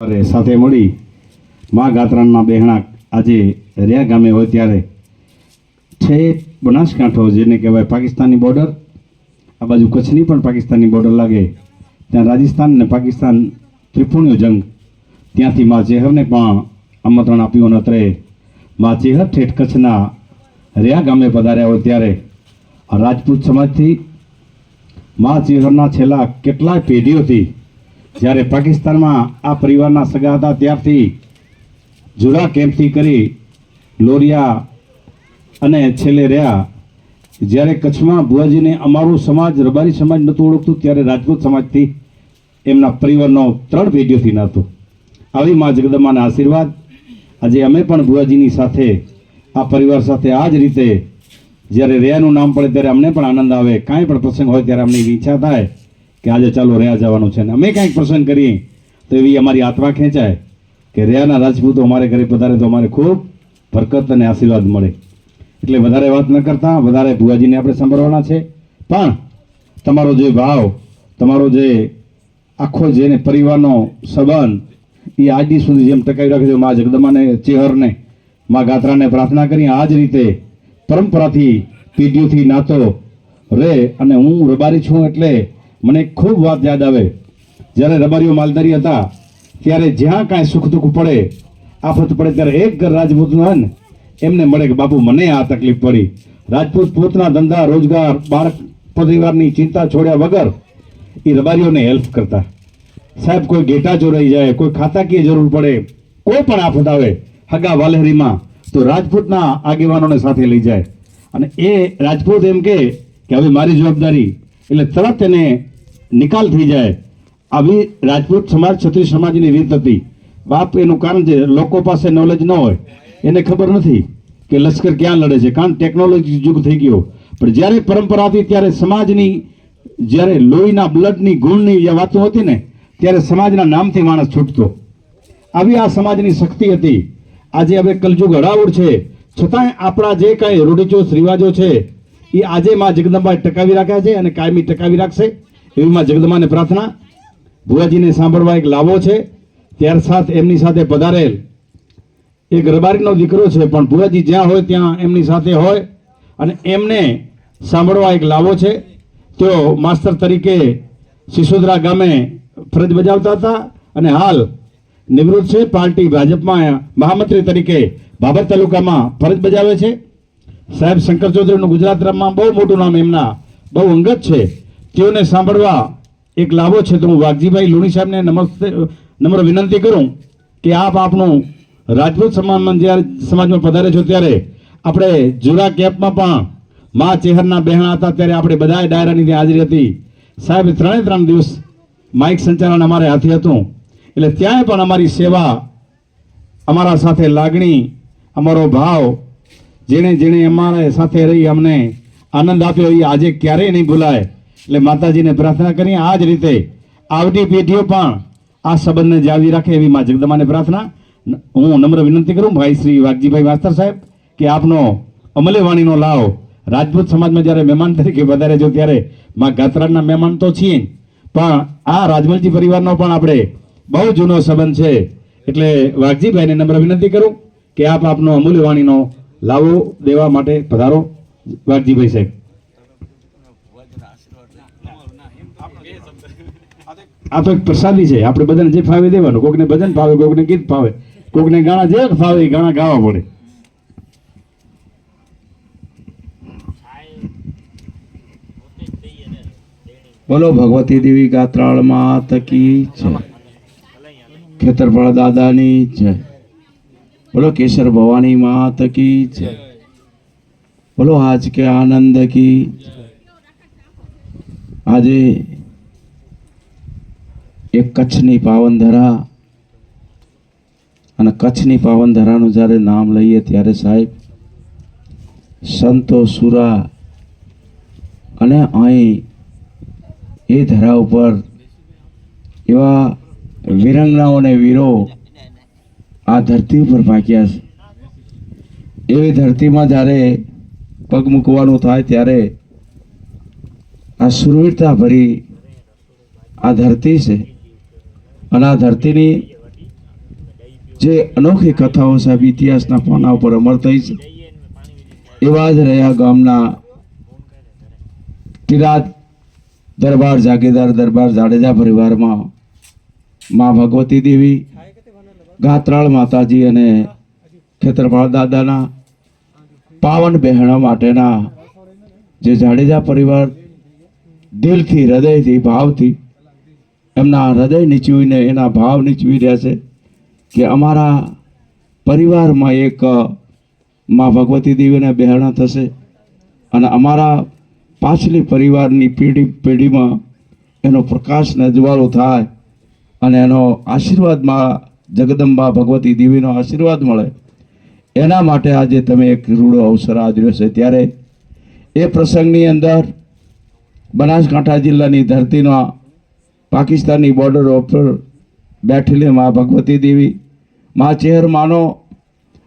સાથે મળી મા ગાત્રાના બહેણા આજે રહ્યા ગામે હોય ત્યારે છે બનાસકાંઠો જેને કહેવાય પાકિસ્તાની બોર્ડર, આ બાજુ કચ્છની પણ પાકિસ્તાની બોર્ડર લાગે ત્યાં રાજસ્થાન અને પાકિસ્તાન ત્રિપુણીયો જંગ, ત્યાંથી મા ચેહરને પણ આમંત્રણ આપ્યું અને અત્રે મા ચેહર ઠેઠ કચ્છના રહ્યા ગામે પધાર્યા હોય ત્યારે આ રાજપૂત સમાજથી મા ચેહરના છેલ્લા કેટલાય પેઢીઓથી જ્યારે પાકિસ્તાનમાં આ પરિવારના સગા હતા ત્યારથી જુરા કેમ્પથી કરી લોરિયા અને છેલ્લે રહ્યા જ્યારે કચ્છમાં ભુવાજીને અમારું સમાજ રબારી સમાજ નહોતું ઓળખતું ત્યારે રાજપૂત સમાજથી એમના પરિવારનો 3 પેઢીઓથી નહોતું. આવી મા જગદંબાના આશીર્વાદ આજે અમે પણ ભુવાજીની સાથે આ પરિવાર સાથે આ જ રીતે જ્યારે રેયાનું નામ પડે ત્યારે અમને પણ આનંદ આવે. કાંઈ પણ પ્રસંગ હોય ત્યારે અમને એવી ઈચ્છા થાય કે આજે ચાલો રહ્યા જવાનું છે ને અમે કાંઈક પ્રસંગ કરીએ તો એવી અમારી આત્મા ખેંચાય કે રેયાના રાજપૂતો અમારે ઘરે પધારે તો અમારે ખૂબ બરકત અને આશીર્વાદ મળે. એટલે વધારે વાત ન કરતા વધારે ભુવાજીને આપણે સાંભળવાના છે. પણ તમારો જે ભાવ, તમારો જે આખો જેને પરિવારનો સંબંધ એ આજ સુધી જેમ ટકાવી રાખ્યો, મા જગદંબાને ચેહરને મા ગાત્રાને પ્રાર્થના કરી આ જ રીતે પરંપરાથી પેઢીઓથી નાતો રે. અને હું રબારી છું એટલે મને ખૂબ વાત યાદ આવે જ્યારે રબારીઓ માલધારી હતા ત્યારે જ્યાં કાંઈ સુખ દુઃખ પડે, આફત પડે ત્યારે એક ઘર રાજપૂતનું હોય ને એમને મળે કે બાપુ મને આ તકલીફ પડી. રાજપૂત પોતના ધંધા રોજગાર બાળક પરિવારની ચિંતા છોડ્યા વગર એ રબારીઓને હેલ્પ કરતા. સાહેબ કોઈ ઘેટા ચોરાઈ જાય, કોઈ ખાતાકીય જરૂર પડે, કોઈ પણ આફત આવે હગા વાલહેરીમાં તો રાજપૂતના આગેવાનોને સાથે લઈ જાય અને એ રાજપૂત એમ કે હવે મારી જવાબદારી એટલે તરત એને નિકાલ થઈ જાય. આવી રાજપૂત સમાજ ક્ષત્રિય સમાજની રીત હતી. બાપ એનું કારણ છે લોકો પાસે નોલેજ ન હોય, એને ખબર નથી કે લશ્કર ક્યાં લડે છે, કારણ ટેકનોલોજી યુગ થઈ ગયો. પણ જ્યારે પરંપરા હતી ત્યારે સમાજની જ્યારે લોહીના બ્લડની ગુણની જે વાતો હતી ને ત્યારે સમાજના નામથી માણસ છૂટતો. આવી આ સમાજની શક્તિ હતી. આજે હવે કલયુગ હડાવડ છે છતાંય આપણા જે કાંઈ રૂઢિચુસ્ત રિવાજો છે એ આજે મા જગદંબાએ ટકાવી રાખ્યા છે અને કાયમી ટકાવી રાખશે એવી મા જગદંબાને પ્રાર્થના. ભુવાજીને સાંભળવા એક લાવો છે, ત્યાર સાથ એમની સાથે પધારેલ એક રબારીનો દીકરો છે પણ ભુવાજી જ્યાં હોય ત્યાં એમની સાથે હોય અને એમને સાંભળવા એક લાવો છે. તેઓ માસ્તર તરીકે સિસોદરા ગામે ફરજ બજાવતા હતા અને હાલ નિવૃત્ત છે. પાર્ટી ભાજપમાં મહામંત્રી તરીકે ભાભર તાલુકામાં ફરજ બજાવે છે. સાહેબ શંકર ચૌધરીનું ગુજરાતમાં બહુ મોટું નામ, એમના બહુ અંગત છે. તેઓને સાંભળવા એક લાવો છે. તો હું વાઘજીભાઈ લુણી સાહેબને નમ્ર વિનંતી કરું કે આપ આપણું રાજપૂત સમાજમાં પધારે છો ત્યારે આપણે જુરા કેમ્પમાં પણ મા ચેહરના બહેણા હતા ત્યારે આપણે બધાએ ડાયરાની ત્યાં હાજરી હતી. સાહેબ 3 દિવસ માઇક સંચાલન અમારે હાથે હતું એટલે ત્યાંય પણ અમારી સેવા, અમારા સાથે લાગણી, અમારો ભાવ, જેણે જેણે અમારા સાથે રહી અમને આનંદ આપ્યો એ આજે ક્યારેય નહીં ભૂલાય. એટલે માતાજીને પ્રાર્થના કરીએ આ જ રીતે આવતી પેઢીઓ પણ આ સંબંધને જાળવી રાખે એવી મા જગદંબાને પ્રાર્થના. હું નમ્ર વિનંતી કરું ભાઈ શ્રી વાઘજીભાઈ માસ્તર સાહેબ કે આપનો અમલેવાણીનો લાવ રાજપૂત સમાજમાં જ્યારે મહેમાન તરીકે વધારે છો ત્યારે મા ગાત્રાના મહેમાન તો છીએ પણ આ રાજમલજી પરિવારનો પણ આપણે બહુ જૂનો સંબંધ છે. એટલે વાઘજીભાઈને નમ્ર વિનંતી કરું કે આપ આપનો અમૂલ્યવાણીનો લાવો દેવા માટે પધારો. વાઘજીભાઈ સાહેબ. આ તો એક પ્રસાદી છે, આપણે બધાને જે ફાવે દેવાનું. કોકને ભજન ફાવે, કોકને ગીત ફાવે, કોકને ગાણા જે ફાવે એ ગાણા ગાવા પડે. બોલો ભગવતી દેવી ગાત્રાળ માત કી જય, ખેતરપાળ દાદાની જય, બોલો કેસર ભવાની માત કી જય, બોલો આજ કે આનંદ કી. આજે એક કચ્છની પાવનધરા અને કચ્છની પાવનધરાનું જ્યારે નામ લઈએ ત્યારે સાહેબ સંતો સુરા અને અહીં એ ધરા ઉપર એવા વીરાંગનાઓ અને વીરો આ ધરતી ઉપર પાક્યા છે. એવી ધરતીમાં જ્યારે પગ મૂકવાનું થાય ત્યારે આ સુરવીરતા ભરી આ ધરતી છે અને આ ધરતીની જે અનોખી કથાઓ સાહેબ ઇતિહાસના પાના ઉપર અમર થઈ છે એવા જ રહ્યા ગામના કિરાત દરબાર જાગીરદાર દરબાર જાડેજા પરિવારમાં મા ભગવતી દેવી, ગાત્રાળ માતાજી અને ખેતરપાળ દાદાના પાવન બહેણો માટેના જે જાડેજા પરિવાર દિલથી, હૃદયથી, ભાવથી એમના હૃદય નીચવીને એના ભાવ નીચવી રહ્યા છે કે અમારા પરિવારમાં એક મા ભગવતી દેવીના બહેણા થશે અને અમારા પાછલી પરિવારની પેઢીમાં એનો પ્રકાશને અજવાળો થાય અને એનો આશીર્વાદમાં જગદંબા ભગવતી દેવીનો આશીર્વાદ મળે, એના માટે આજે તમે એક રૂડો અવસર આદર્યો છે. ત્યારે એ પ્રસંગની અંદર બનાસકાંઠા જિલ્લાની ધરતીમાં પાકિસ્તાનની બોર્ડર ઉપર બેઠેલી મા ભગવતી દેવી, મા ચેહરમાનો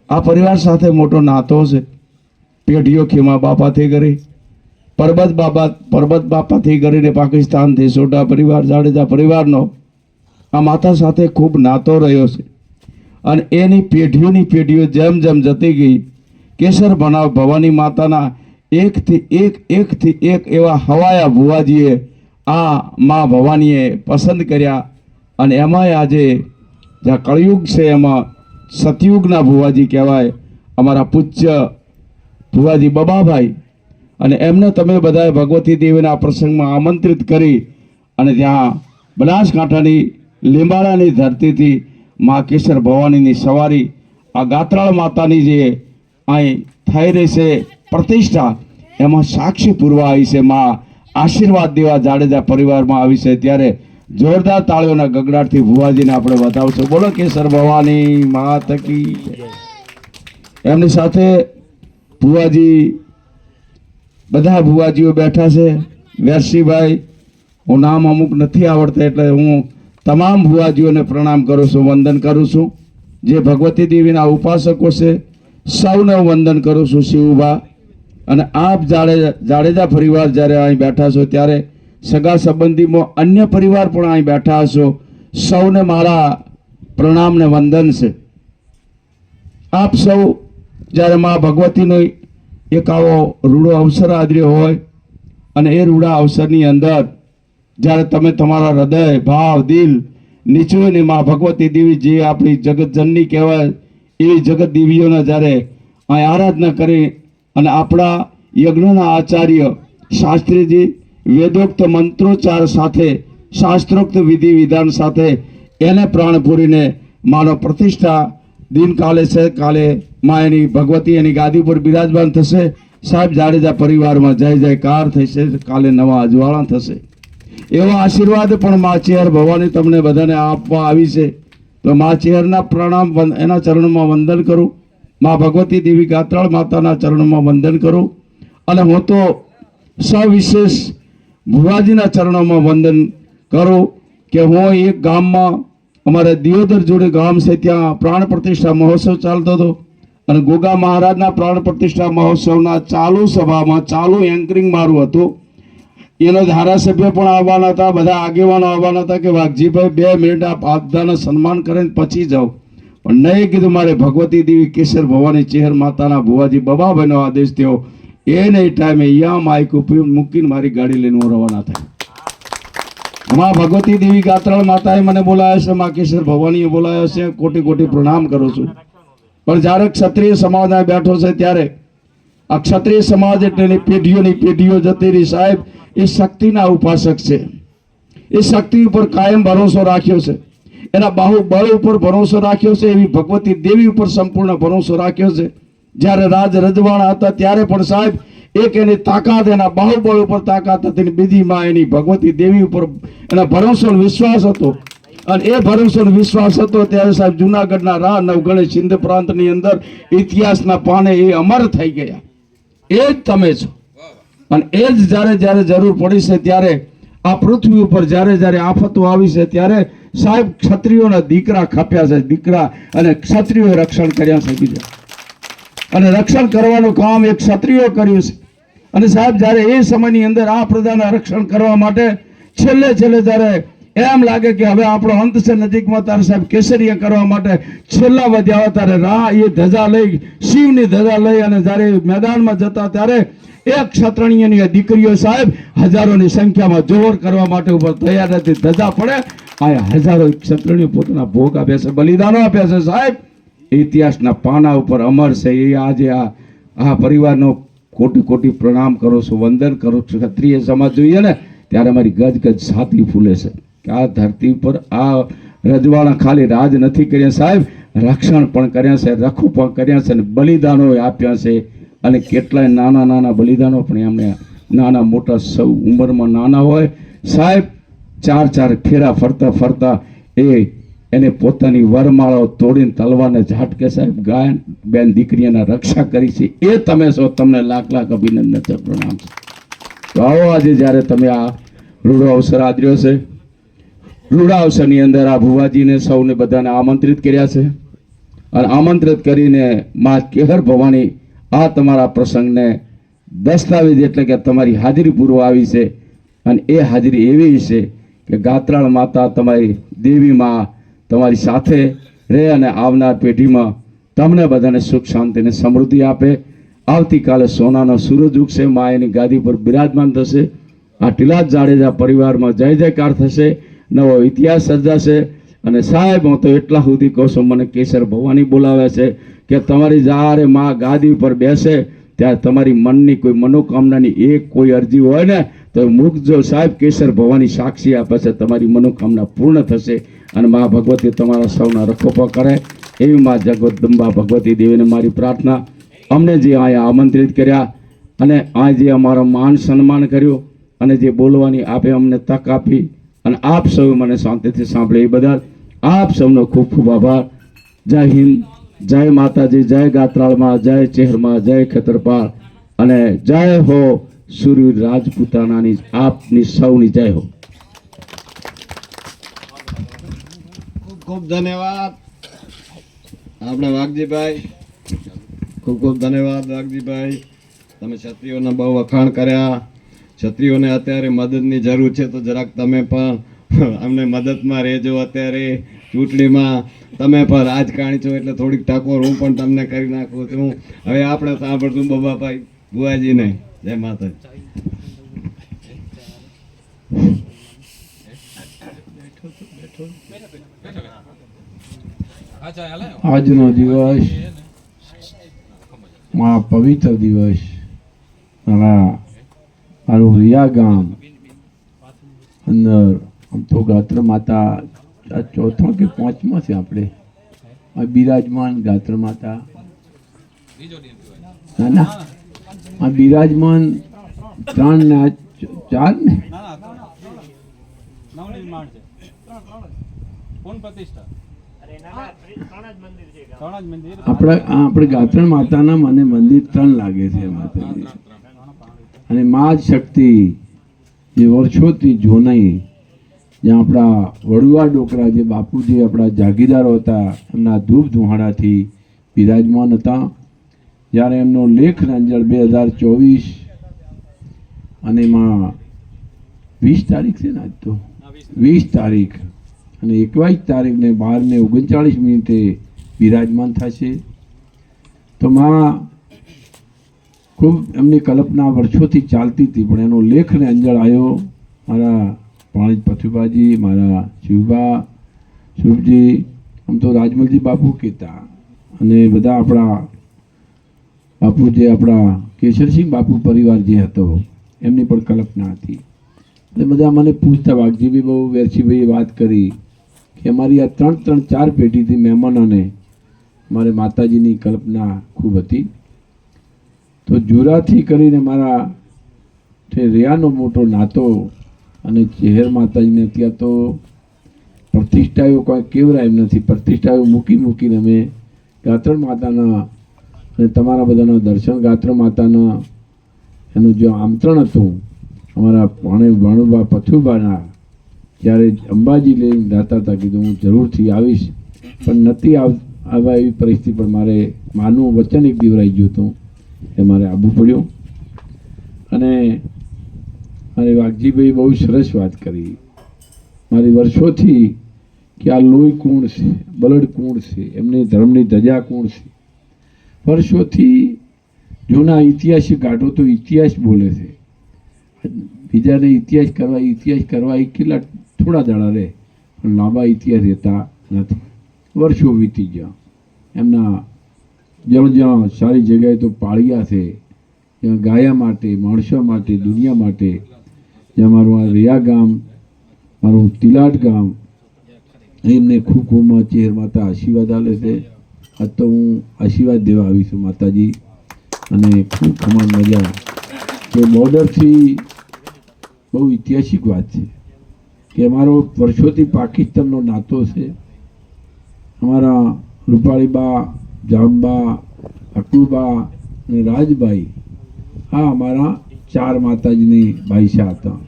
આ પરિવાર સાથે મોટો નાતો છે. પેઢીઓ ખીમા બાપાથી કરી, પરબત બાપાથી કરીને પાકિસ્તાનથી સોઢા પરિવાર, જાડેજા પરિવારનો આ માતા સાથે ખૂબ નાતો રહ્યો છે. અને એની પેઢીઓની પેઢીઓ જેમ જેમ જતી ગઈ, કેસર ભવાની માતાના એકથી એક એવા હવાયા ભુવાજીએ આ મા ભવાનીએ પસંદ કર્યા. અને એમાંય આજે જ્યાં કળયુગ છે એમાં સતયુગના ભુવાજી કહેવાય અમારા પૂજ્ય ભુવાજી બબાભાઈ. અને એમને તમે બધાએ ભગવતી દેવીના પ્રસંગમાં આમંત્રિત કરી અને ત્યાં બનાસકાંઠાની લીંબાડાની ધરતીથી મા કેસર ભવાનીની સવારી, આ ગાત્રાળ માતાની જે અહીં થઈ રહી છે પ્રતિષ્ઠા, એમાં સાક્ષી પૂરવા આવી છે, મા આશીર્વાદ દેવા જાડેજા પરિવારમાં આવી છે. ત્યારે જોરદાર તાળીઓના ગગડાટથી ભુવાજીને આપણે બતાવશું. બોલો કેસર ભવાની માત કી જય. એમની સાથે ભુવાજી, બધા ભુવાજીઓ બેઠા છે. વેરસીભાઈ, હું નામ અમુક નથી આવડતા એટલે હું તમામ ભુવાજીઓને પ્રણામ કરું છું, વંદન કરું છું. જે ભગવતી દેવીના ઉપાસકો છે સૌને વંદન કરું છું. શિવભા અને આપ જાડેજા પરિવાર જ્યારે અહીં બેઠા છો ત્યારે સગા સંબંધીમાં અન્ય પરિવાર પણ અહીં બેઠા છો, સૌને મારા પ્રણામ ને વંદન છે. આપ સૌ જ્યારે મા ભગવતીનો એક આવો રૂડો અવસર આદર્યો હોય અને એ રૂડા અવસરની અંદર જ્યારે તમે તમારા હૃદય, ભાવ, દિલ નીચવીને મા ભગવતી દેવી જે આપણી જગતજનની કહેવાય એવી જગત દેવીઓના જ્યારે અહીં આરાધના કરી અને આપણા યજ્ઞના આચાર્ય શાસ્ત્રીજી વેદોક્ત મંત્રોચ્ચાર સાથે, શાસ્ત્રોક્ત વિધિ વિધાન સાથે એને પ્રાણ પૂરીને માનો પ્રતિષ્ઠા દિન કાલે છે, કાલે માં એની ભગવતી એની ગાદી પર બિરાજમાન થશે. સાહેબ જાડેજા પરિવારમાં જય જયકાર થશે, કાલે નવા અજવાળા થશે. એવા આશીર્વાદ પણ મા ચેહર ભવાની તમને બધાને આપવા આવી છે. તો મા ચેહરના પ્રણામ, એના ચરણમાં વંદન કરું. મા ભગવતી દેવી ગાત્રાળ માતાના ચરણમાં વંદન કરું. અને હું તો સવિશેષ ભુવાજીના ચરણોમાં વંદન કરું કે હું એક ગામમાં, અમારે દિયોદર જોડે ગામ છે, ત્યાં પ્રાણ પ્રતિષ્ઠા મહોત્સવ ચાલતો હતો અને ગોગા મહારાજના પ્રાણ પ્રતિષ્ઠા મહોત્સવના ચાલુ સભામાં ચાલુ એન્કરિંગ મારું હતું. એનો ધારાસભ્ય પણ આવવાના હતા, બધા આગેવાનો આવવાના હતા કે વાઘજીભાઈ 2 મિનિટ આપ બધાને સન્માન કરીને પછી જાઓ. પણ નહીં કીધું, મારે ભગવતી દેવી કેસર ભવાની ચેહર માતાના ભુવાજી બબાભાઈનો આદેશ થયો. એ નહીં ટાઈમે અહીંયા માઇક મૂકીને મારી ગાડી લઈને હું રવાના થાય. મા ભગવતી દેવી ગાત્રાળ માતાએ મને બોલાવ્યો છે, મા કેસર ભવાનીએ બોલાવ્યો છે, કોટી કોટી પ્રણામ કરું છું. પણ જ્યારે ક્ષત્રિય સમાજ બેઠો છે ત્યારે આ ક્ષત્રિય સમાજ એટલે પેઢીઓની પેઢીઓ જતી રહી. સાહેબ એ શક્તિના ઉપાસક છે, એ શક્તિ ઉપર કાયમ ભરોસો રાખ્યો છે, એના બાહુબળ ઉપર ભરોસો રાખ્યો છે, એવી ભગવતી દેવી ઉપર સંપૂર્ણ ભરોસો રાખ્યો છે. જ્યારે રાજ રજવાડા હતા ત્યારે પણ સાહેબ એક એની તાકાત, એના બાહુબળ ઉપર તાકાત હતી, બીજી માં એની ભગવતી દેવી ઉપર એના ભરોસો વિશ્વાસ હતો. અને એ ભરોસો વિશ્વાસ હતો ત્યારે સાહેબ જુનાગઢના રા નવગણે સિંધ પ્રાંતની અંદર ઇતિહાસના પાને એ અમર થઈ ગયા. એ જ તમે છો. અને એ જ જ્યારે જ્યારે જરૂર પડી છે ત્યારે આ પૃથ્વી ઉપર જ્યારે જ્યારે આફતો આવી છે ત્યારે સાહેબ ક્ષત્રિયોના દીકરા ખપ્યા છે, દીકરા અને ક્ષત્રિયોએ રક્ષણ કર્યા છે બીજા. અને રક્ષણ કરવાનું કામ એક ક્ષત્રિયો કર્યું છે. અને સાહેબ જ્યારે એ સમયની અંદર આ પ્રજાના રક્ષણ કરવા માટે છેલ્લે જ્યારે એમ લાગે કે હવે આપણો અંત છે નજીકમાં, તારે સાહેબ કેસરિયા કરવા માટે છેલ્લા વધ્યા ત્યારે રાહ એ ધજા લઈ, શિવની ધજા લઈ અને જ્યારે મેદાનમાં જતા ત્યારે એક ક્ષત્રિયની દીકરીઓ સાહેબ હજારોની સંખ્યામાં જોર કરવા માટે ઉપર તૈયાર હતી. ધજા પડે આ હજારો ક્ષત્રિયો પોતાના ભોગ આપ્યા છે, બલિદાનો આપ્યા છે સાહેબ. ઇતિહાસના પાના ઉપર અમર છે. એ આજે આ પરિવારનો કોટી કોટી પ્રણામ કરું છું, વંદન કરું છું. ક્ષત્રિય સમાજ જોઈએ ને ત્યારે મારી ગજ ગજ છાતી ફૂલે છે કે આ ધરતી પર આ રજવાડા ખાલી રાજ નથી કર્યા સાહેબ, રક્ષણ પણ કર્યા છે, રખું પણ કર્યા છે, અને બલિદાનો આપ્યા છે. અને કેટલાય નાના નાના બલિદાનો પણ એમને નાના મોટા સૌ ઉંમરમાં નાના હોય સાહેબ, ચાર ચાર ફેરા ફરતા ફરતા એને પોતાની વરમાળાઓ તોડીને તલવારને ઝાટકે સાહેબ ગાયન બેન દીકરીઓના રક્ષા કરી છે. એ તમે છો, તમને લાખ લાખ અભિનંદન છે, પ્રણામ છે. તો આવો આજે જ્યારે તમે આ રૂડો અવસર આદર્યો છે, રૂડા અવસરની અંદર આ ભુવાજીને સૌને બધાને આમંત્રિત કર્યા છે, અને આમંત્રિત કરીને મા કેહર ભવાની આ તમારા પ્રસંગને દસ્તાવેજ એટલે કે તમારી હાજરી પૂરવા આવી છે. અને એ હાજરી એવી છે કે ગાત્રાળ માતા તમારી દેવી માં તમારી સાથે રહે અને આવનાર પેઢીમાં તમને બધાને સુખ શાંતિ અને સમૃદ્ધિ આપે. આવતીકાલે સોનાનો સૂરજ ઉગશે, મા એની ગાદી પર બિરાજમાન થશે. આ ટીલાદ જાડેજા પરિવારમાં જય જયકાર થશે, નવો ઇતિહાસ સર્જાશે. અને સાહેબ હું તો એટલા સુધી કહું છું, મને કેસર ભવાની બોલાવે છે કે તમારી જ્યારે મા ગાદી ઉપર બેસે ત્યારે તમારી મનની કોઈ મનોકામનાની એક કોઈ અરજી હોય ને તો મૂકજો સાહેબ. કેસર ભવાની સાક્ષી આપે છે, તમારી મનોકામના પૂર્ણ થશે અને મા ભગવતી તમારા સૌના રખોપો કરે એવી મા જગદંબા ભગવતી દેવીને મારી પ્રાર્થના. અમને જે અહીંયા આમંત્રિત કર્યા અને આ જે અમારો માન સન્માન કર્યું અને જે બોલવાની આપે અમને તક આપી અને આપ સૌ મને શાંતિથી સાંભળે એ બદલ આપ સૌનો ખૂબ ખૂબ આભાર. જય હિન્દ, જય માતાજી, જય ગાત્રાળમાં, જય ચેહરમાં, જય ખેતરપાળ અને જય હો સૂર્ય રાજપૂતાનાની આપની સૌની જય હો. ખૂબ ખૂબ ધન્યવાદ આપણે વાઘજીભાઈ, ખૂબ ખૂબ ધન્યવાદ વાઘજીભાઈ. તમે ક્ષત્રિયોના બહુ વખાણ કર્યા. ક્ષત્રિયોને અત્યારે મદદની જરૂર છે તો જરાક તમે પણ અમને મદદમાં રહેજો. અત્યારે ચૂંટણીમાં તમે પણ રાજકારણી છો એટલે થોડીક ટકોર હું પણ તમને કરી નાખું છું. હવે આપણે સાંભળશું બાબાભાઈ બુવાજીને. જય માતાજી. આજનો દિવસ માં પવિત્ર દિવસ મારું રિયા ગામ અંદર આમ તો ગાત્ર માતા આ ચોથો કે પાંચમો છે આપણે આ બિરાજમાન ગાત્ર માતા. ના ના આ બિરાજમાન 3 ને 4 ને આપણે ગાત્રણ માતાના મને મંદિર 3 લાગે છે માતાજી. અને મા જ શક્તિ જે વર્ષોથી જોનાઈ, જ્યાં આપણા વડુઆ ડોકરા જે બાપુજી આપણા જાગીદારો હતા એમના ધૂપ ધુહાડાથી બિરાજમાન હતા. જ્યારે એમનો લેખ રંજળ 2024 અને એમાં 20 તારીખ છે ને આજ તો 20 તારીખ અને 21 તારીખને 12 ને 39 મિનિટે બિરાજમાન થશે. તો માં ખૂબ એમની કલ્પના વર્ષોથી ચાલતી હતી પણ એનો લેખને અંજળ આવ્યો. મારા પાણીજ પથુબાજી, મારા શિવબા, શુભજી, આમ તો રાજમલજી બાપુ કહેતા અને બધા આપણા બાપુ જે આપણા કેશરસિંહ બાપુ પરિવાર જે હતો એમની પણ કલ્પના હતી. એટલે બધા મને પૂછતા, વાઘજીભાઈ બહુ વેરસીભાઈએ વાત કરી કે અમારી આ 3-4 પેઢીથી મહેમાનોને મારે માતાજીની કલ્પના ખૂબ હતી. તો જુરાથી કરીને મારા રેયાનો મોટો નાતો અને ચેહર માતાજીને ત્યાં તો પ્રતિષ્ઠાઓ કોઈ કેવરાય એમ નથી. પ્રતિષ્ઠાઓ મૂકીને અમે ગાત્રણ માતાના અને તમારા બધાના દર્શન ગાત્ર માતાના એનું જે આમંત્રણ હતું અમારા ભાણુબા પથુબાના, જ્યારે અંબાજી લઈને જતા હતા, કીધું હું જરૂરથી આવીશ પણ નથી આવવા એવી પરિસ્થિતિ. પણ મારે માનું વચન એક દેવરાઈ ગયું હતું એ મારે આવવું પડ્યું. અને મારે વાઘજીભાઈ બહુ સરસ વાત કરી મારી વર્ષોથી કે આ લોહી કોણ છે, બ્લડ કોણ છે, એમની ધર્મની ધજા કોણ છે. વર્ષોથી જૂના ઇતિહાસ કાઢો તો ઇતિહાસ બોલે છે. બીજાને ઇતિહાસ કરવા એ કેટલા થોડા દાડા રહે, પણ લાંબા ઇતિહાસ રહેતા નથી. વર્ષો વીતી ગયા. એમના જ્યાં સારી જગ્યાએ તો પાળ્યા છે, જ્યાં ગાયા માટે, માણસો માટે, દુનિયા માટે, જ્યાં મારું આ રિયા ગામ, મારું તિલાટ ગામ, એમને ખૂબ ખૂબ ચેર માતા આશીર્વાદ આલે છે. આજ તો હું આશીર્વાદ દેવા આવી છું માતાજી, અને ખૂબ ખમાન મજા કે બોર્ડરથી બહુ ઐતિહાસિક વાત છે કે અમારો વર્ષોથી પાકિસ્તાનનો નાતો છે. અમારા રૂપાળીબા, જામબા, અકુબા અને રાજભાઈ આ અમારા 4 માતાજીની ભાઈસા હતા.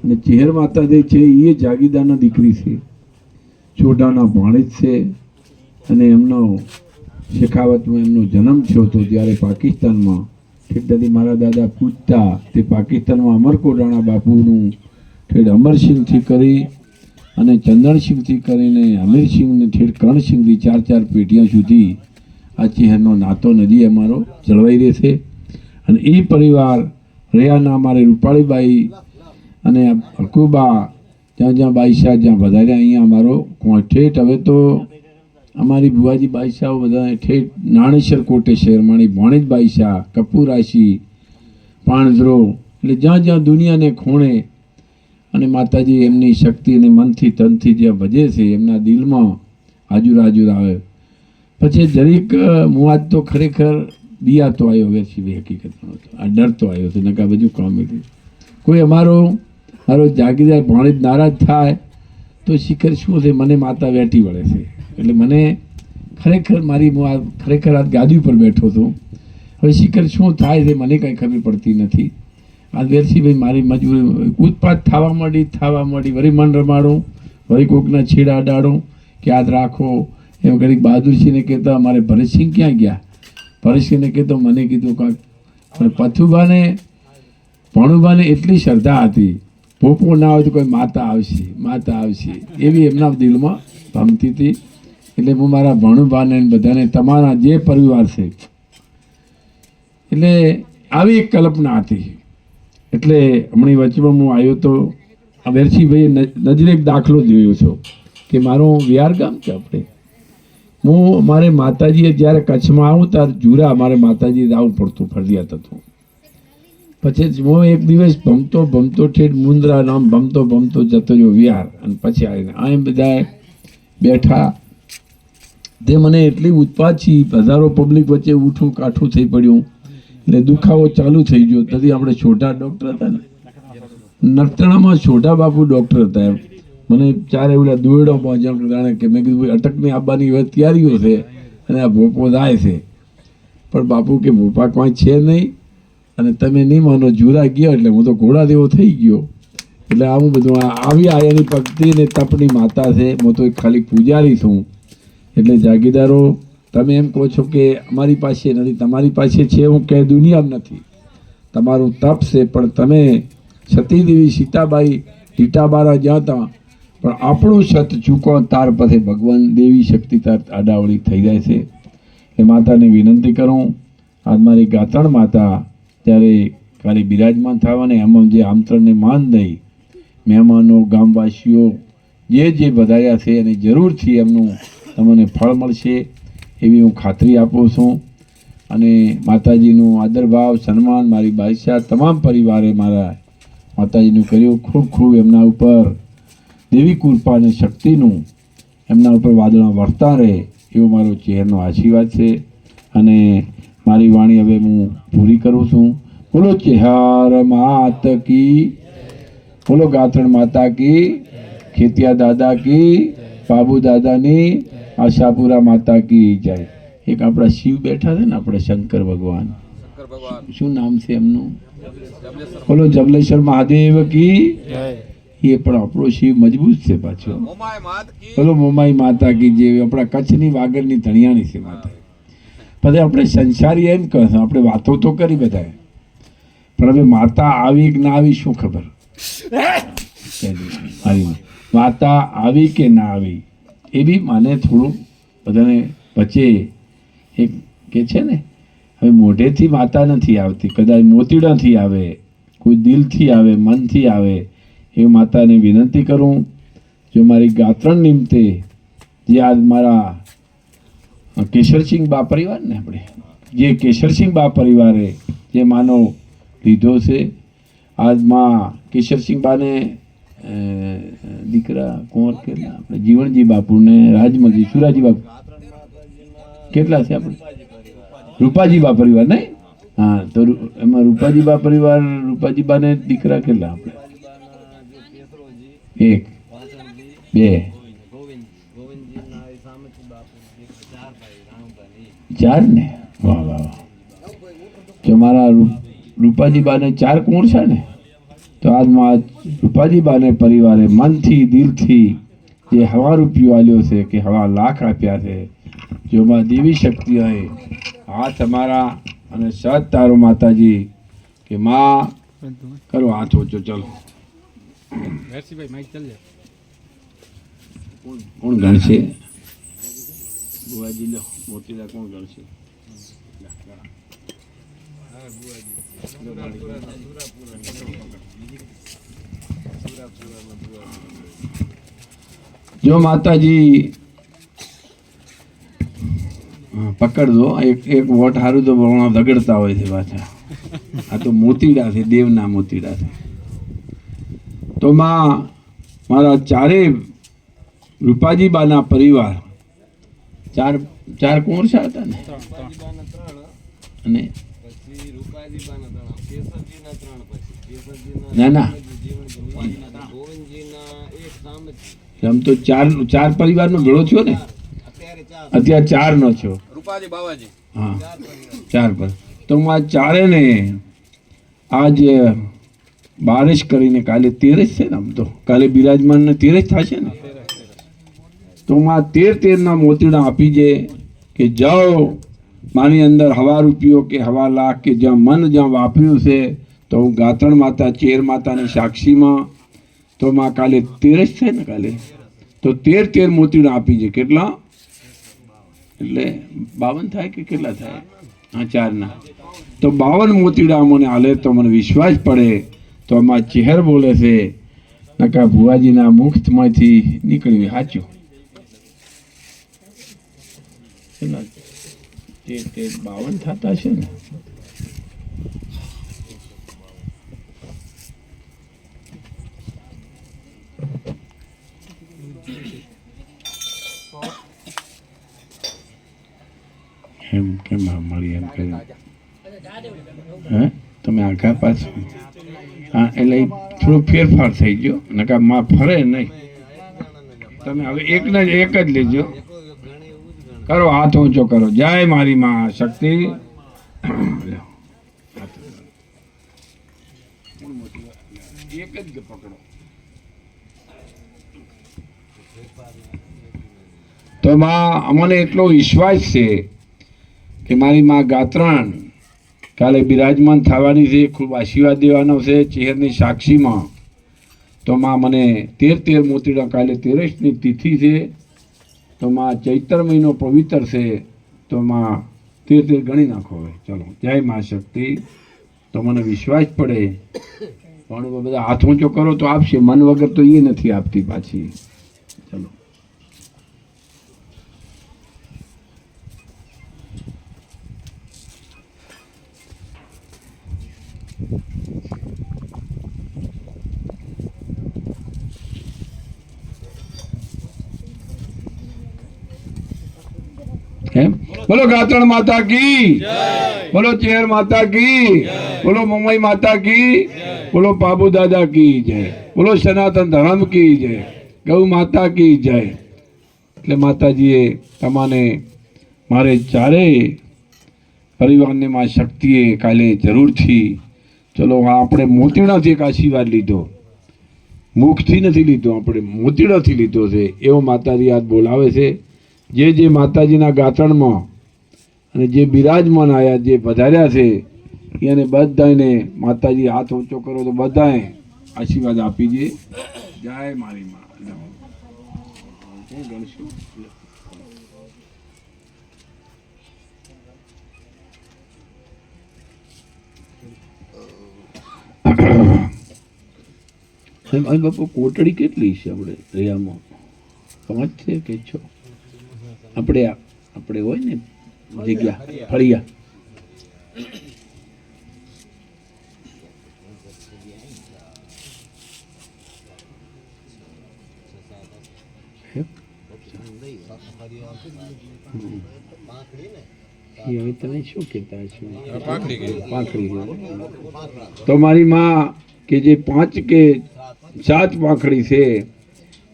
અને ચેહર માતા જે છે એ જાગીરદારના દીકરી છે, ચોટાના ભાણેજ છે. અને એમનો શેખાવતમાં એમનો જન્મ થયો હતો ત્યારે પાકિસ્તાનમાં. ઠેઠથી મારા દાદા પૂછતા તે પાકિસ્તાનમાં અમરકોટાણા બાપુનું ઠેઠ અમરસિંહથી કરી અને ચંદનસિંહથી કરીને અમીરસિંહને ઠેઠ કરણસિંહથી 4 પેઢીઓ સુધી આ ચહેરનો નાતો નદી અમારો જળવાઈ રહેશે. અને એ પરિવાર રહ્યાના અમારે રૂપાળીબાઈ અને અકુબા જ્યાં બાઈશાહ જ્યાં વધાર્યા અહીંયા અમારો ઠેઠ. હવે તો અમારી બુવાજી બાઈશાઓ બધા ઠેઠ નાણેશ્વર કોટે શેરમાણી, ભોણેજ બાઈશાહ, કપૂરાશી, પાણઝરો, એટલે જ્યાં દુનિયાને ખૂણે અને માતાજી એમની શક્તિ અને મનથી તનથી જ્યાં ભજે છે એમના દિલમાં હાજુર આવે. પછી જરીક હું આજ તો ખરેખર બિયા તો આવ્યો હવે છે હકીકતમાં, આ ડર તો આવ્યો છે, નકા બધું કામ હતું. કોઈ મારો જાગીરદાર ભોણેજ નારાજ થાય તો શિખર શું છે, મને માતા વેઠી વળે છે. એટલે મને ખરેખર ખરેખર આ ગાદી ઉપર બેઠો હતો. હવે શિખર શું થાય છે મને કંઈ ખબર પડતી નથી. આ વેરસીભાઈ મારી મજબૂરી ઉત્પાદ થવા માંડી વળી મન રમાડું, વળી કોકના છેડા અડાડું કે યાદ રાખો. એમ ઘડીક બહાદુરસિંહને કહેતા અમારે ભરતસિંહ ક્યાં ગયા, ભરતસિંહને કહેતો મને કીધું કાંક. પણ પથુભાને ભણુભાને એટલી શ્રદ્ધા હતી, ભોપો ના હોય તો કોઈ માતા આવશે એવી એમના દિલમાં ભમતી હતી. એટલે હું મારા ભણુભાને બધાને તમારા જે પરિવાર છે એટલે આવી એક કલ્પના હતી. એટલે હમણાં વચમાં હું આવ્યો તો વેરસીભાઈએ નજરે એક દાખલો જોયો છો કે મારું વિહાર ગામ છે. આપણે મારે માતાજીએ જ્યારે કચ્છમાં આવું ત્યારે જુરા મારે માતાજી આવવું પડતું, ફરજિયાત હતું. પછી હું એક દિવસ ભમતો ઠેઠ મુંદ્રા નામ ભમતો જતો રહ્યો વિહાર. અને પછી આવીને આ બધા બેઠા, તે મને એટલી ઉત્પાદ છે, હજારો પબ્લિક વચ્ચે ઉઠું કાઠું થઈ પડ્યું. એટલે દુખાવો ચાલુ થઈ ગયો. તેથી આપણે છોટા ડૉક્ટર હતા ને, નખત્રાણામાં છોટા બાપુ ડૉક્ટર હતા. એમ મને 4 એવડા દોયડો પહોંચ્યા કે મેં કીધું ભાઈ અટકની આવવાની હવે તૈયારીઓ છે અને આ ભોપો જાય છે. પણ બાપુ કે ભોપા કોઈ છે નહીં, અને તમે નહીં માનો જુરા ગયો એટલે હું તો ઘોડા જેવો થઈ ગયો. એટલે આવું બધું આવી આયાની ભક્તિ ને તપની માતા છે. હું તો એક ખાલી પૂજારી છું. એટલે જાગીરદારો તમે એમ કહો છો કે અમારી પાસે નથી, તમારી પાસે છે. હું કે દુનિયામાં નથી, તમારું તપ છે. પણ તમે સતીદેવી સીતાબાઈ ટીટાબારા જ્યાં હતા, પણ આપણું સત ચૂકો તાર પછી ભગવાન દેવી શક્તિ તાર આડાવડી થઈ જાય છે. એ માતાને વિનંતી કરું, આજ મારી ગાતણ માતા ત્યારે ખાલી બિરાજમાન થવાને એમાં જે આમંત્રણને માન દઈ મહેમાનો, ગામવાસીઓ જે વધાર્યા છે અને જરૂરથી એમનું તમને ફળ મળશે એવી હું ખાતરી આપું છું. અને માતાજીનું આદરભાવ સન્માન મારી બાદશાહ તમામ પરિવારે મારા માતાજીનું કર્યું. ખૂબ એમના ઉપર દેવી કૃપા અને શક્તિનું એમના ઉપર વાદળા વરતા રહે એવો મારો ચહેરનો આશીર્વાદ છે. અને મારી વાણી હવે હું પૂરી કરું છું. બોલો ચેહર માત કી, બોલો ગાત્રણ માતા કી, ખેતિયા દાદા કી, બાબુ દાદાની, આશાપુરા માતા કી જય. એક આપણા શિવ બેઠા છે ને, આપણે શંકર ભગવાન, શું નામ છે એમનું? બોલો જબલેશ્વર મહાદેવ કી. એ પણ આપણો શિવ મજબૂત છે પાછો. બોલો મોમાઈ માતા કી જે. આપણા કચ્છની વાગડની ધણિયાણી છે માતા. પછી આપણે સંસારી એમ કહે, આપણે વાતો તો કરી બધા, પણ હવે માતા આવી કે ના આવી શું ખબર. મારી માતા આવી કે ના આવી એ બી મને થોડું બધાને પચે. એક કે છે ને હવે મોઢેથી માતા નથી આવતી, કદાચ મોતીડાથી આવે, કોઈ દિલથી આવે, મનથી આવે. એ માતાને વિનંતી કરું, જો મારી ગાત્રણ નિમિત્તે જે આજ મારા કેશરસિંહ બા પરિવાર ને આપણે જે કેશરસિંહ બા પરિવારે જે માનો લીધો છે, આજ માં કેશરસિંહ બાને દીકરા કુંવર કેટલા આપણે જીવણજી બાપુને રાજમલજી સુરાજી બાપુ કેટલા છે આપણે રૂપાજી બા પરિવાર નહીં? હા, તો એમાં રૂપાજી બા પરિવાર, રૂપાજી બાને દીકરા કેટલા આપણે? એક, બે, ચાર ને? વાહ વાહ વાહ. તો મારા રૂપાજી બાને 4 કુંવર છે ને, તો આજમાં રૂપાજી બાને પરિવારે મનથી દિલથી જે હવા રૂપિયો આલ્યો છે કે હવા લાખ આપ્યા છે. જો માં દેવી શક્તિ હોય હાથ અમારા અને સત તારો માતાજી કે માં કરો હાથ ઓછો. ચલો કોણ ગણશે? બુવાજી લો મોતીલા કોણ ગણશે? જો માતાજી પકડ દો. એક વોટ હારું તો બહુ દગડતા હોય છે પાછા. આ તો મોતીડા છે, દેવના મોતીડા છે. તો માં મારા ચારે રૂપાજી બાના પરિવાર ચાર કુંવર છે હતા ને, અને ના ના આમ તો ચાર પરિવારનો ભેળો થયો ને, અત્યારે 4 નો છો. હા, 4 પર. તો માં ચારે ને આજ 12 કરીને કાલે 13 છે ને, આમ તો કાલે બિરાજમાન ને 13 થશે ને, તો માં 13 ના મોતીડા આપી છે કે જાઓ મારી અંદર હવા રૂપિયો કે હવા લાખ કે જ્યાં મન જ્યાં વાપર્યું છે, તો હું ગાત્રણ માતા ચેર માતાની સાક્ષીમાં તો માં કાલે 13 છે ને, કાલે તો 13 મોતીડા આપી છે. કેટલા? એટલે 52 થાય કે કેટલા થાય? હા, 4 ના તો 52 મોતીડા મને હાલે તો મને વિશ્વાસ પડે. તો આમાં ચહેર બોલે છે નકા ભુવાજીના મુખમાંથી નીકળ્યું સાચું. 52 થતા છે ને? એમ કેમ મળી એમ કરી? હે તમે આઘા પાછું? હા, એટલે થોડો ફેરફાર થઈ ગયો, નકા માં ફરે નહીં. તમે હવે એક જ લેજો. કરો હાથ ઊંચો કરો. જય મારી માં શક્તિ. એક જ પકડો. તો માં અમને એટલો વિશ્વાસ છે કે મારી માં ગાત્રણ કાલે બિરાજમાન થવાની છે, ખૂબ આશીર્વાદ દેવાનો છે ચહેરની સાક્ષીમાં. તો માં મને 13 મોતીડા, કાલે 13ની તિથિ છે, તો માં ચૈત્ર મહિનો પવિત્ર છે, તો માં 13 ગણી નાખો. હવે ચલો, જય માં શક્તિ. તો મને વિશ્વાસ પડે પણ બધા હાથ ઊંચો કરો તો આપશે, મન વગર તો એ નથી આપતી પાછી. ચલો બોલો ગાત્રણ માતા કી, બોલો ચેર માતા કી, બોલો મમઈ માતા કી, બોલો પાબુ દાદા કી જય, બોલો સનાતન ધર્મ કી જય, ગૌ માતા કી જય. એટલે માતાજીએ તમાને મારે ચારેય પરિવારને માં શક્તિએ કાલે જરૂરથી, ચલો આપણે મોતીડાથી એક આશીર્વાદ લીધો, મુખથી નથી લીધો, આપણે મોતીડાથી લીધો છે. એવો માતાજી આજ બોલાવે છે. જે માતાજીના ગાત્રણમાં અને જે બિરાજમાન આવ્યા, જે વધાર્યા છે, એને બધાને માતાજી હાથ ઊંચો કરો તો બધાએ આશીર્વાદ આપી દે. જય મારી માં. અને બાપુ કોટડી કેટલી છે આપણે રેયામાં? 5 છે કે 6? આપણે હોય ને જગ્યા ફળિયા, હવે તમે શું કહેતા છો? પાંખડી. તો મારી માં કે જે 5 કે 7 પાંખડી છે,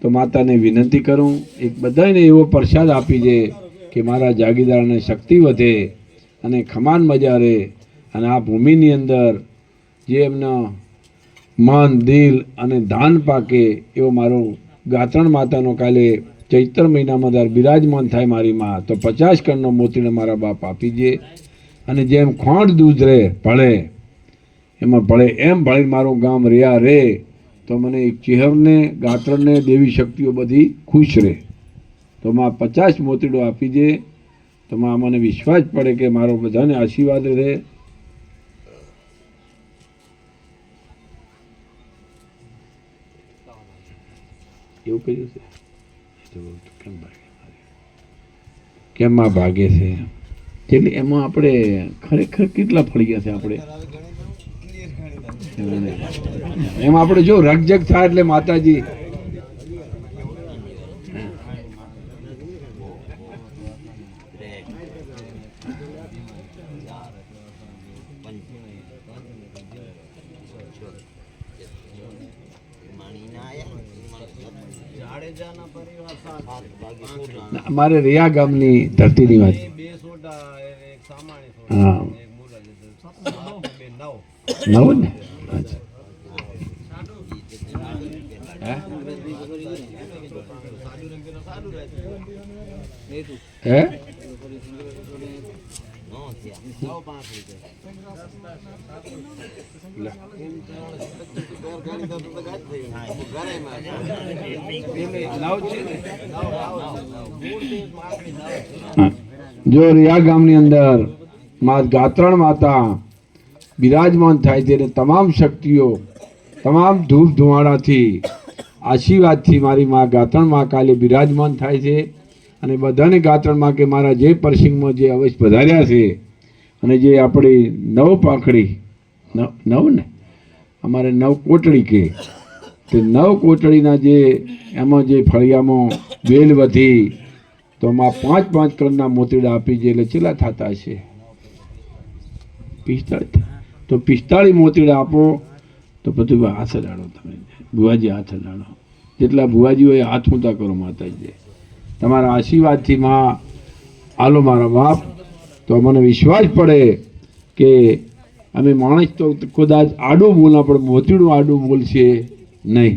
તો માતાને વિનંતી કરું એક બધાને એવો પ્રસાદ આપી દે કે મારા જાગીરદારને શક્તિ વધે અને ખમાન મજા રહે, અને આ ભૂમિની અંદર જે એમના મન દિલ અને ધાન પાકે એવો મારો ગાત્રણ માતાનો કાલે ચૈત્ર મહિનામાં દર બિરાજમાન થાય મારી માં, તો 50 કણનો મોતીને મારા બાપ આપી દે, અને જેમ ખોંડ દૂધ રહે ભળે એમાં ભળે એમ ભળે મારું ગામ રહ્યા રે, તો મને એક ચેહરને ગાત્રને દેવી શક્તિઓ બધી ખુશ રહે. તો માં 50 મોતીડો આપી દે, તો માં મને વિશ્વાસ પડે કે મારો બધાને આશીર્વાદ રહે. એવું કહ્યું છે કેમ માં ભાગે છે? એટલે એમાં આપણે ખરેખર કેટલા ફળિયા છે આપણે એમાં આપણે જો રકજક થાય એટલે માતાજી અમારે રિયા ગામની ધરતીની વાત. હા 9 ને? હે જો રિયા ગામની અંદર ગાત્રણ માતા બિરાજમાન થાય છે, તમામ શક્તિઓ તમામ ધૂપ ધુમાડાથી આશીર્વાદથી મારી માં ગાત્રણ માં કાલે બિરાજમાન થાય છે, અને બધાને ગાત્રણ માં કે મારા જે પ્રસંગમાં જે અવશ્ય વધાર્યા છે, અને જે આપણી 9 પાંખડી 9 ને અમારે 9 કોટડી કે તે 9 કોટડીના જે એમાં જે ફળિયામાં બેલ વધી, તો માં 5 કણના મોતીડા આપી છે, એટલે કેટલા થતા હશે? 45. તો 45 મોતીડા આપો, તો બધું હાથ અડાડો. તમે ભુવાજી હાથ અડાડો, જેટલા ભુવાજી હોય હાથ ઊંચા કરો માતાજી, તમારા આશીર્વાદથી માં આલો મારા બાપ. તો મને વિશ્વાસ પડે કે અમે માણસ તો કદાચ આડું બોલા, પણ મોતીડું આડું બોલશે નહીં.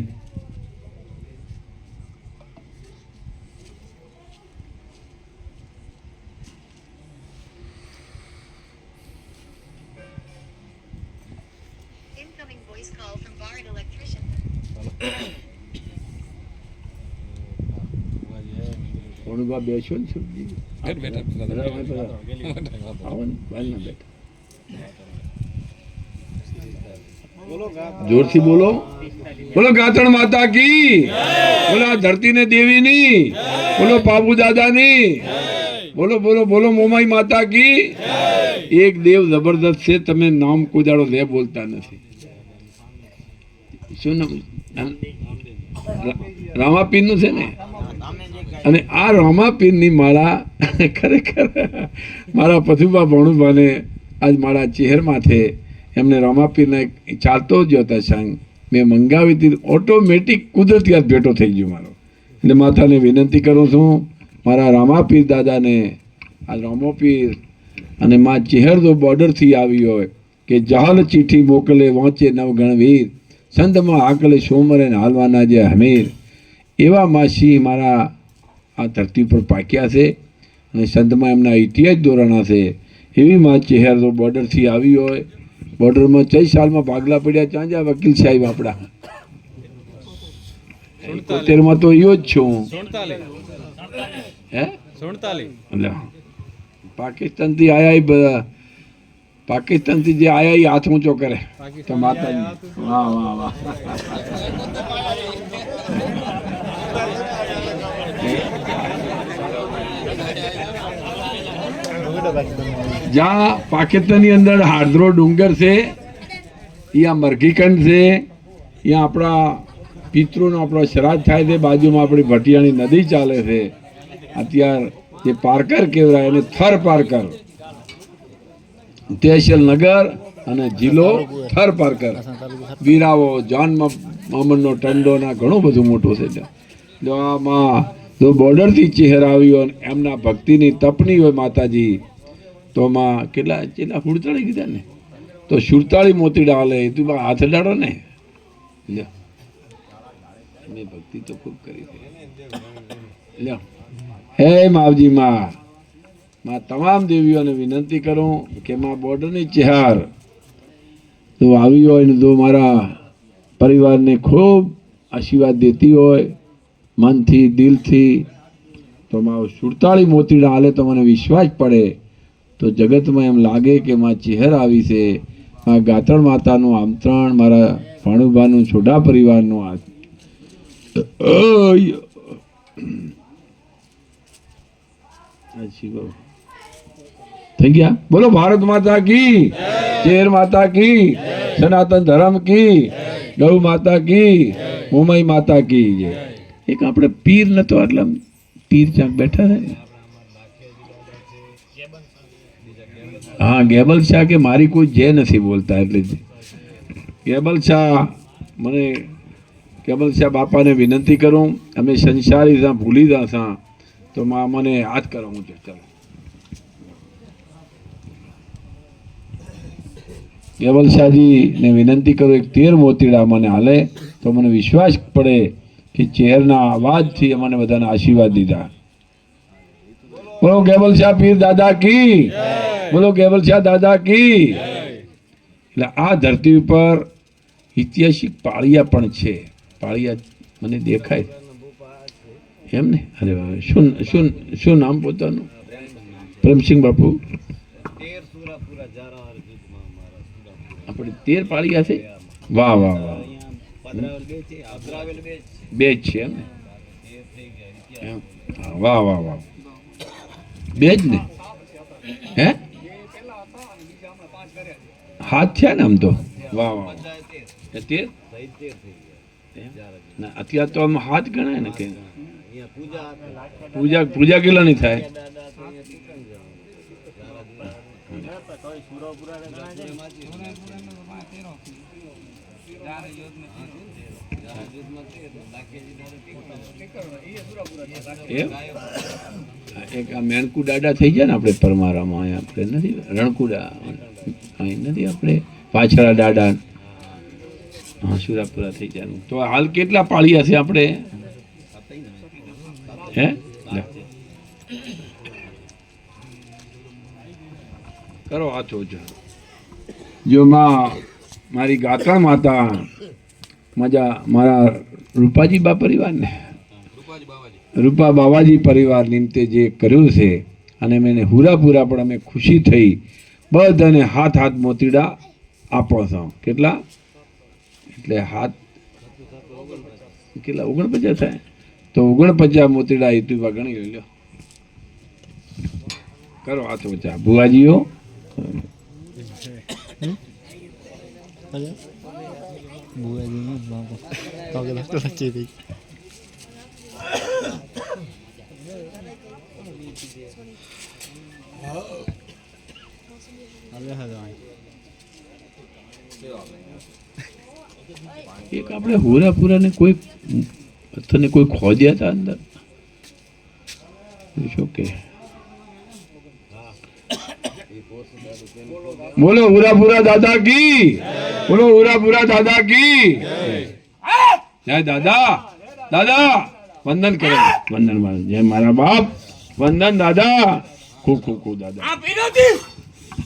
Incoming voice call from Bard Electrician. કોણુબા બેસો ને સબજી આવો ને બારના બેઠા. જોરથી બોલો, બોલો ગાત્રણ માતા કી, બોલો ધરતી ને દેવી ની, બોલો બાબુ દાદા ની, બોલો બોલો બોલો મોમાઈ માતા કી. એક દેવ જબરદસ્ત છે, તમે નામ કોઈ દાડો લે બોલતા નથી. શું નામ? રામાપીર નું છે ને? અને આ રામાપીર ની માળા ખરેખર મારા પથુબા ભણુબાને આજ મારા ચહેર માથે એમને રામાપીરને ચાલતો જ હતા સંગ મેં મંગાવી હતી, ઓટોમેટિક કુદરતી હાથ ભેટો થઈ ગયો મારો. એટલે માતાને વિનંતી કરું છું, મારા રામાપીર દાદાને આ રામોપીર અને મા ચહેરદો બોર્ડરથી આવી હોય કે જહાલ ચીઠી મોકલે વાંચે નવગણવીર, સંતમાં આકલે સોમરે હાલવાના જે હમીર, એવા મા સિંહ મારા આ ધરતી પર પાક્યા છે, અને સંતમાં એમના ઇતિહાસ દોરાણા છે. એવી મા ચહેરદો બોર્ડરથી આવી હોય, બોર્ડરમાં 6 સાલમાં ભાગલા પડ્યા, ચાંજા વકીલ સાહેબ આપણા 73માં તો યો જ છું. હે 47 પાકિસ્તાન થી આયા પાકિસ્તાન થી જે આયા એ હાથ ઊંચો કરે તો માતાજી વાહ વાહ વાહ જ્યાં પાકિસ્તાનની અંદર હાર્દ્રો ડુંગર છે અહીંયા મરઘીકંડ છે અહીંયા આપણા પિતૃનો આપણો શ્રાદ્ધ થાય છે બાજુમાં આપણી ભટિયાની નદી ચાલે છે અત્યાર જે પારકર કહેવાય એને થર પારકર તહેસીલ નગર અને જિલ્લો થર પારકર વીરાવો જોન મામનનો ટંડોના ઘણું બધું મોટું છે જો આમાં જો બોર્ડરથી ચહેરા આવી હોય એમના ભક્તિની તપની હોય માતાજી તો માં કેટલા હુડતાળી કીધા ને તો 47 મોતીડા હાલે તું હાથ અડાડો ને લ્યો મેં ભક્તિ તો ખૂબ કરી છે લ્યો હે માવજી માં તમામ દેવીઓને વિનંતી કરું કે માં બોર્ડરની ચહેર તો આવી હોય ને તો મારા પરિવારને ખૂબ આશીર્વાદ દેતી હોય મનથી દિલથી તો માં 47 મોતીડા હાલે તો મને વિશ્વાસ પડે તો જગતમાં એમ લાગે કે માં ચહેર આવી છે માં ગાતણ માતાનું આમંત્રણ મારા ભાણુભાનું છોડા પરિવારનું આ થઈ ગયા બોલો ભારત માતા કી ચેર માતા કી સનાતન ધર્મ કી ગૌ માતા કી ઉમય માતા કી જય એક આપણે પીર નતો એટલે પીર ચાક બેઠા છે હા ગેબલ શાહ કે મારી કોઈ જે નથી બોલતા એટલે ગેબલ શાહ મને ગેબલ શાહ બાપાને વિનંતી કરું અમે સંસારી ત્યાં ભૂલી જા તો માં મને હાથ કરો હું ચાલો ગેબલ શાહજીને વિનંતી કરું એક 13 મોતીડા મને હાલે તો મને વિશ્વાસ પડે કે ચહેરના અવાજથી મને બધાને આશીર્વાદ દીધા બોલો ગેબલ શાહ પીર દાદા કી બોલો ગેબલ શાહ દાદા કી એટલે આ ધરતી ઉપર ઐતિહાસિક પાળિયા પણ છે પાળિયા મને દેખાય એમ ને અરે શું શું શું નામ પોતાનું પ્રેમસિંહ બાપુ આપણે 13 પાળિયા છે વાહ વાહ વાહ બે જ છે એમ ને વાહ વાહ વાહ બે જ ને હે હાથ થયા ને આમ તો વાહ વાહ 13 ના અત્યારે તો આમ હાથ ગણાય ને કે પૂજા પૂજા કેટલાની થાય એક આ મેણકુ દાડા થઈ જાય ને આપણે પરમારામાં અહીંયા આપણે નથી રણકુડા અહીં નથી આપણે પાછળા દાડા હા સુરાપુરા થઈ જાય તો હાલ કેટલા પાળિયા છે આપણે હે કરો હાથ ઓછો જો માં મારી ગાત્રા માતા મારા રૂપાજી બા પરિવાર ને રૂપા બાવાજી પરિવાર નિમિત્તે જે કર્યું છે અને મેં હુરાપુરા પણ અમે ખુશી થઈ બધાને હાથ હાથ મોતીડા આપો છો કેટલા એટલે હાથ કેટલા 49 થાય તો 49 મોતીડા હેતુભા ગણી લ્યો કરો હાથ ઓછા ભુવાજીઓ એક આપણે હુરાપુરા ને કોઈ તને કોઈ ખોદ્યા હતા અંદર શું કે બોલો હુરાપુરા દાદા કી બોલો હુરાપુરા દાદા કી જય દાદા દાદા વંદન કરે વંદન મારા જય મારા બાપ વંદન દાદા ખૂબ ખૂબ ખૂબ દાદા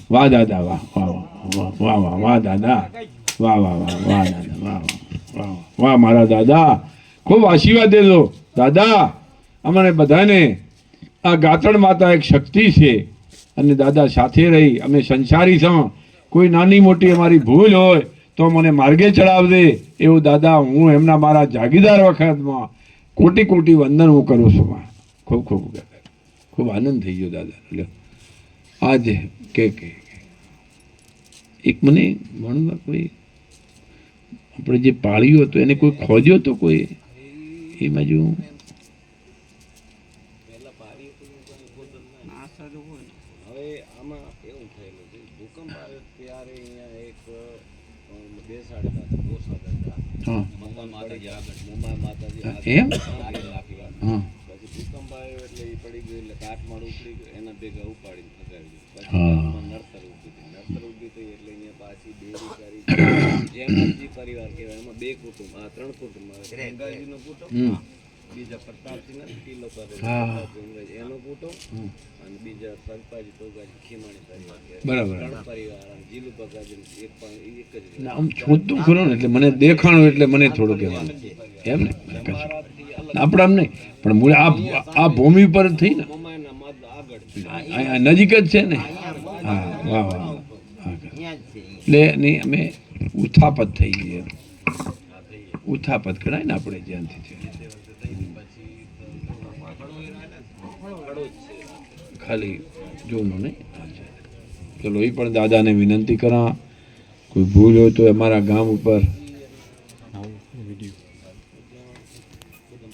વાહ દાદા વાહ વાહ વાહ વાહ વાહ વાહ દાદા વાહ વાહ વાહ વાહ દાદા વાહ વાહ વાહ વાહ મારા દાદા ખૂબ આશીર્વાદ દેજો દાદા અમને બધાને આ ગાતણ માતા એક શક્તિ છે અને દાદા સાથે રહી અમે સંસારી છો, કોઈ નાની મોટી અમારી ભૂલ હોય તો મને માર્ગે ચડાવજે એવું દાદા હું એમના મારા જાગીદાર વખતમાં કોટી કોટી વંદન હું કરું છું. ખૂબ ખૂબ ખૂબ આનંદ થઈ ગયો દાદા. લ્યો આજે કે એક મને ભણવા કોઈ આપણે જે પાળ્યું હતું એને કોઈ ખોજ્યો તો કોઈ એ બાજુ હવે આમાં એવું થયેલું છે ભૂકંપ આવ્યો ત્યારે અહીંયા એક બેસાડેલા હતા ગોસાદા હા મુંબા માતાજી આગળ મુંબા માતાજી એમ? લાખી વાત હા પછી ભૂકંપ આવ્યો એટલે એ પડી ગયું એટલે કાટમાળ ઉપડી ગયું એના ભેગા ઉપાડીને ફગાવી દીધું. હા. પછી નડતર ઊભી થઈ એટલે અહીંયા પાછી ડેરી કરી જેમ અરજી પરિવાર કહેવાય એમાં બે કુટુંબ આ ત્રણ કુટુંબ આવે ગંગાજીનો કુટુંબ હમ. બીજા પ્રતાપસિંહ કિલ્લો કરે હા. એનો કુટુંબ હમ. અને બીજા સરપાજી તોગાજી ખીમાણી પરિવાર કહેવાય. બરાબર. ત્રણ પરિવાર અને જીલુ બગાજી એક પણ એક જ ના, આમ શોધતું ખરો ને એટલે મને દેખાણું એટલે મને થોડું કહેવાનું એમ ને આપણે આમ નહીં પણ મૂળ આ ભૂમિ પર થઈ ને મમાના મદ આગળ આ નજીક જ છે ને. હા વાહ વાહ એટલે નહીં અમે ઉથાપત થઈ ગઈ એમ. ઉથાપત કરાય ને આપણે જ્યાંથી છે ખાલી જોનું નહીં. ચલો એ પણ દાદાને વિનંતી કરા કોઈ ભૂલ હોય તો અમારા ગામ ઉપર